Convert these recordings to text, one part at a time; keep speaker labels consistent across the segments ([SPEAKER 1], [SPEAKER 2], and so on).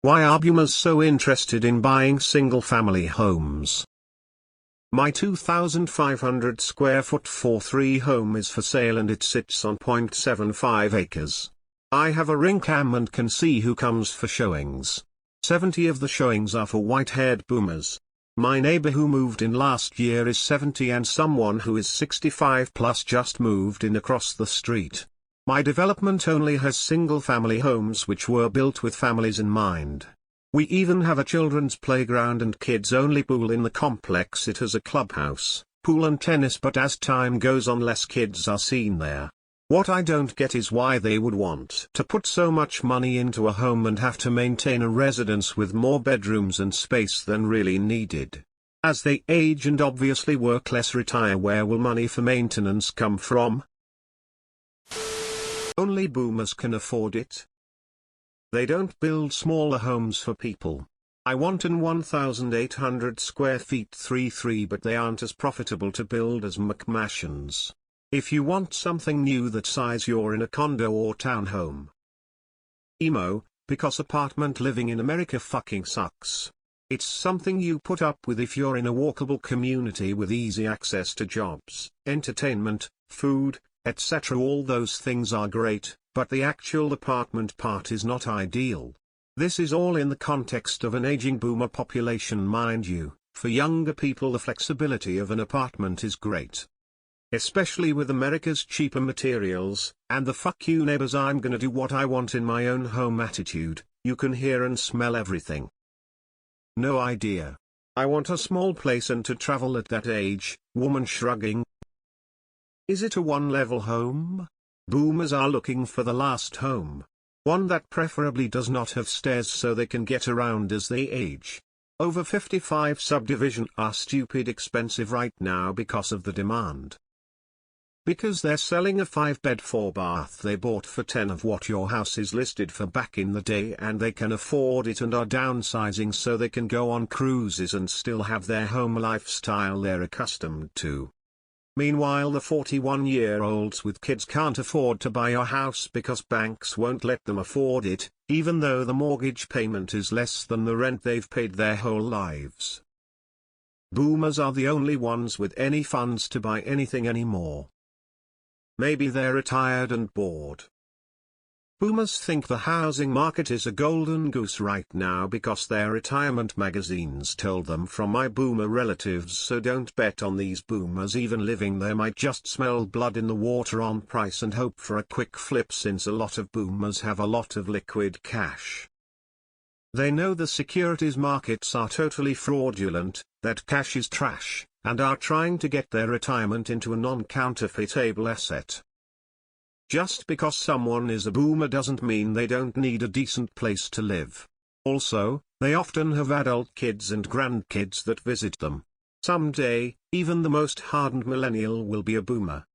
[SPEAKER 1] Why are boomers so interested in buying single-family homes? My 2,500 square foot 4-3 home is for sale and it sits on 0.75 acres. I have a ring cam and can see who comes for showings. 70 of the showings are for white-haired boomers. My neighbor who moved in last year is 70 and someone who is 65 plus just moved in across the street. My development only has single-family homes which were built with families in mind. We even have a children's playground and kids-only pool in the complex. It has a clubhouse, pool and tennis, but as time goes on less kids are seen there. What I don't get is why they would want to put so much money into a home and have to maintain a residence with more bedrooms and space than really needed. As they age and obviously work less, retire, where will money for maintenance come from? Only boomers can afford it. They don't build smaller homes for people. I want an 1,800 square feet 3-3, but they aren't as profitable to build as McMansions. If you want something new that size, you're in a condo or townhome. Emo, because apartment living in America fucking sucks. It's something you put up with if you're in a walkable community with easy access to jobs, entertainment, food, etc. All those things are great, but the actual apartment part is not ideal. This is all in the context of an aging boomer population, mind you. For younger people, the flexibility of an apartment is great. Especially with America's cheaper materials, and the fuck you neighbors, I'm gonna do what I want in my own home attitude. You can hear and smell everything. No idea. I want a small place and to travel at that age. Woman shrugging. Is it a one-level home? Boomers are looking for the last home. One that preferably does not have stairs so they can get around as they age. Over 55 subdivisions are stupid expensive right now because of the demand. Because they're selling a 5-bed 4-bath they bought for 10 of what your house is listed for back in the day, and they can afford it and are downsizing so they can go on cruises and still have their home lifestyle they're accustomed to. Meanwhile, the 41-year-olds with kids can't afford to buy a house because banks won't let them afford it, even though the mortgage payment is less than the rent they've paid their whole lives. Boomers are the only ones with any funds to buy anything anymore. Maybe they're retired and bored. Boomers think the housing market is a golden goose right now because their retirement magazines told them. From my boomer relatives, so don't bet on these boomers even living there. Might just smell blood in the water on price and hope for a quick flip, since a lot of boomers have a lot of liquid cash. They know the securities markets are totally fraudulent, that cash is trash, and are trying to get their retirement into a non-counterfeitable asset. Just because someone is a boomer doesn't mean they don't need a decent place to live. Also, they often have adult kids and grandkids that visit them. Someday, even the most hardened millennial will be a boomer.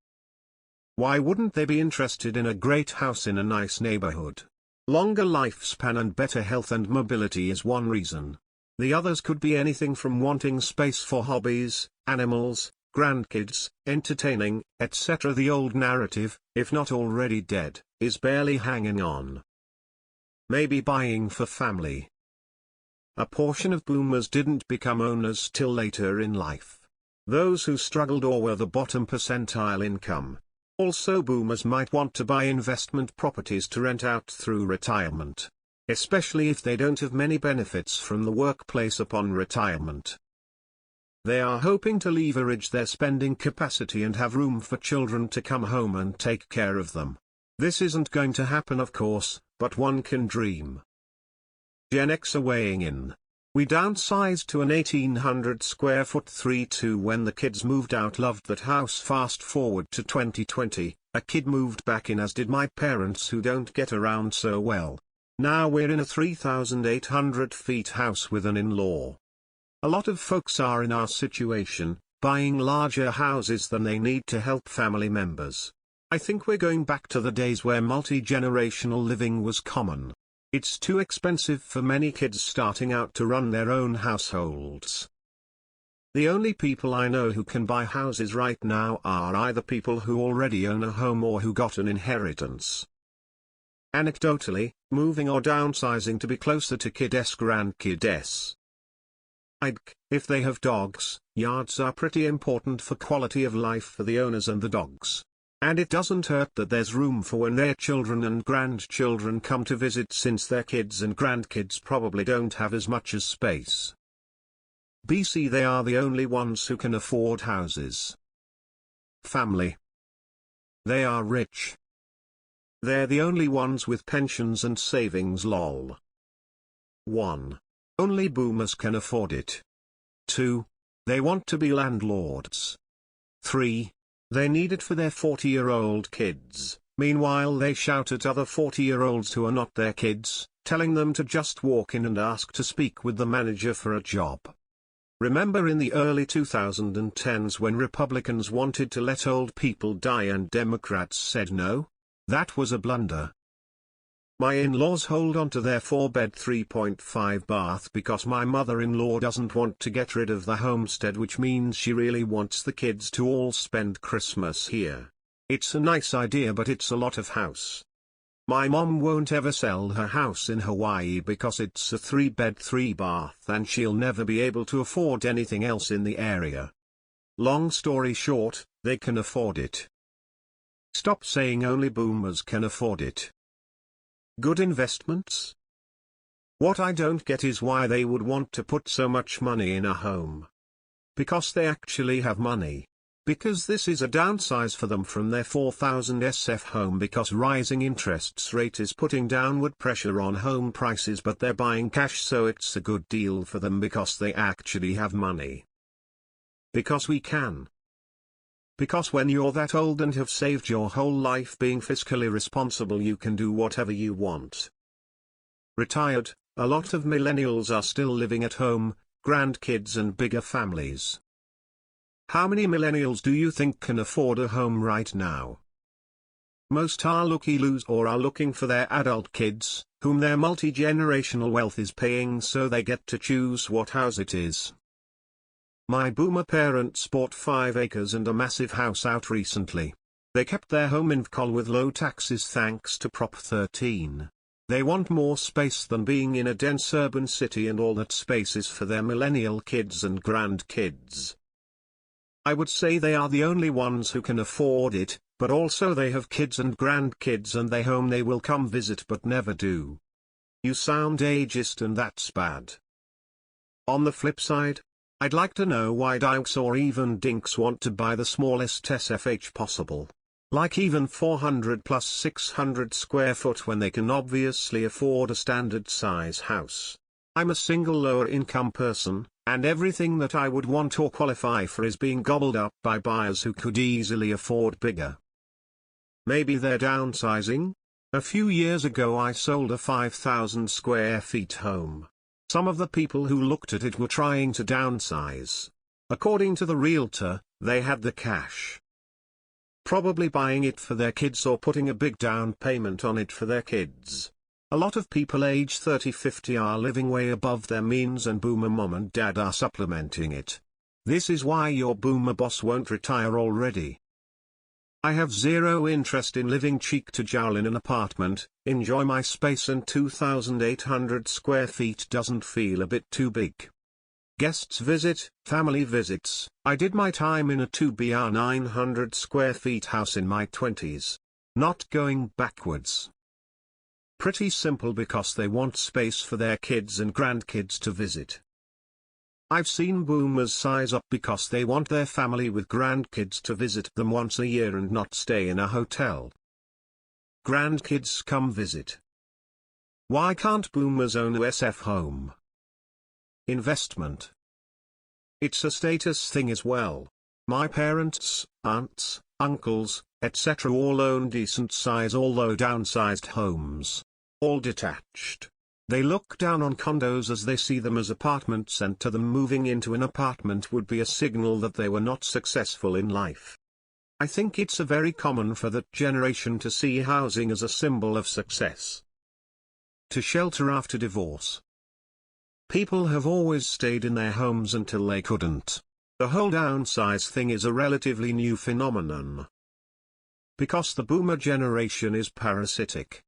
[SPEAKER 1] Why wouldn't they be interested in a great house in a nice neighborhood? Longer lifespan and better health and mobility is one reason. The others could be anything from wanting space for hobbies, animals, grandkids, entertaining, etc. The old narrative, if not already dead, is barely hanging on. Maybe buying for family. A portion of boomers didn't become owners till later in life. Those who struggled or were the bottom percentile income. Also, boomers might want to buy investment properties to rent out through retirement. Especially if they don't have many benefits from the workplace upon retirement. They are hoping to leverage their spending capacity and have room for children to come home and take care of them. This isn't going to happen, of course, but one can dream. Gen X are weighing in. We downsized to an 1,800 square foot 3-2 when the kids moved out. Loved that house. Fast forward to 2020, a kid moved back in, as did my parents who don't get around so well. Now we're in a 3,800 feet house with an in-law. A lot of folks are in our situation, buying larger houses than they need to help family members. I think we're going back to the days where multi-generational living was common. It's too expensive for many kids starting out to run their own households. The only people I know who can buy houses right now are either people who already own a home or who got an inheritance. Anecdotally, moving or downsizing to be closer to kids/grandkids. If they have dogs, yards are pretty important for quality of life for the owners and the dogs. And it doesn't hurt that there's room for when their children and grandchildren come to visit, since their kids and grandkids probably don't have as much as space. BC, they are the only ones who can afford houses. Family. They are rich. They're the only ones with pensions and savings lol. 1. Only boomers can afford it. 2. They want to be landlords. 3. They need it for their 40-year-old kids, meanwhile they shout at other 40-year-olds who are not their kids, telling them to just walk in and ask to speak with the manager for a job. Remember in the early 2010s when Republicans wanted to let old people die and Democrats said no? That was a blunder. My in-laws hold on to their 4-bed 3.5 bath because my mother-in-law doesn't want to get rid of the homestead, which means she really wants the kids to all spend Christmas here. It's a nice idea, but it's a lot of house. My mom won't ever sell her house in Hawaii because it's a 3-bed 3-bath and she'll never be able to afford anything else in the area. Long story short, they can afford it. Stop saying only boomers can afford it. Good investments? What I don't get is why they would want to put so much money in a home. Because they actually have money. Because this is a downsize for them from their 4,000 SF home, because rising interest rate is putting downward pressure on home prices, but they're buying cash, so it's a good deal for them because they actually have money. Because we can. Because when you're that old and have saved your whole life being fiscally responsible, you can do whatever you want. Retired, a lot of millennials are still living at home, grandkids and bigger families. How many millennials do you think can afford a home right now? Most are looky-loos or are looking for their adult kids, whom their multi-generational wealth is paying, so they get to choose what house it is. My boomer parents bought 5 acres and a massive house out recently. They kept their home in VCOL with low taxes thanks to Prop 13. They want more space than being in a dense urban city, and all that space is for their millennial kids and grandkids. I would say they are the only ones who can afford it, but also they have kids and grandkids and they home they will come visit but never do. You sound ageist and that's bad. On the flip side, I'd like to know why dykes or even dinks want to buy the smallest SFH possible. Like even 400 plus 600 square foot when they can obviously afford a standard size house. I'm a single lower income person, and everything that I would want or qualify for is being gobbled up by buyers who could easily afford bigger. Maybe they're downsizing? A few years ago I sold a 5,000 square feet home. Some of the people who looked at it were trying to downsize. According to the realtor, they had the cash. Probably buying it for their kids or putting a big down payment on it for their kids. A lot of people age 30-50 are living way above their means, and boomer mom and dad are supplementing it. This is why your boomer boss won't retire already. I have zero interest in living cheek to jowl in an apartment. Enjoy my space, and 2,800 square feet doesn't feel a bit too big. Guests visit, family visits. I did my time in a 2BR 900 square feet house in my 20s. Not going backwards. Pretty simple, because they want space for their kids and grandkids to visit. I've seen boomers size up because they want their family with grandkids to visit them once a year and not stay in a hotel. Grandkids come visit. Why can't boomers own a SF home? Investment. It's a status thing as well. My parents, aunts, uncles, etc. all own decent size, although downsized homes. All detached. They look down on condos as they see them as apartments, and to them moving into an apartment would be a signal that they were not successful in life. I think it's a very common for that generation to see housing as a symbol of success. To shelter after divorce. People have always stayed in their homes until they couldn't. The whole downsize thing is a relatively new phenomenon. Because the boomer generation is parasitic,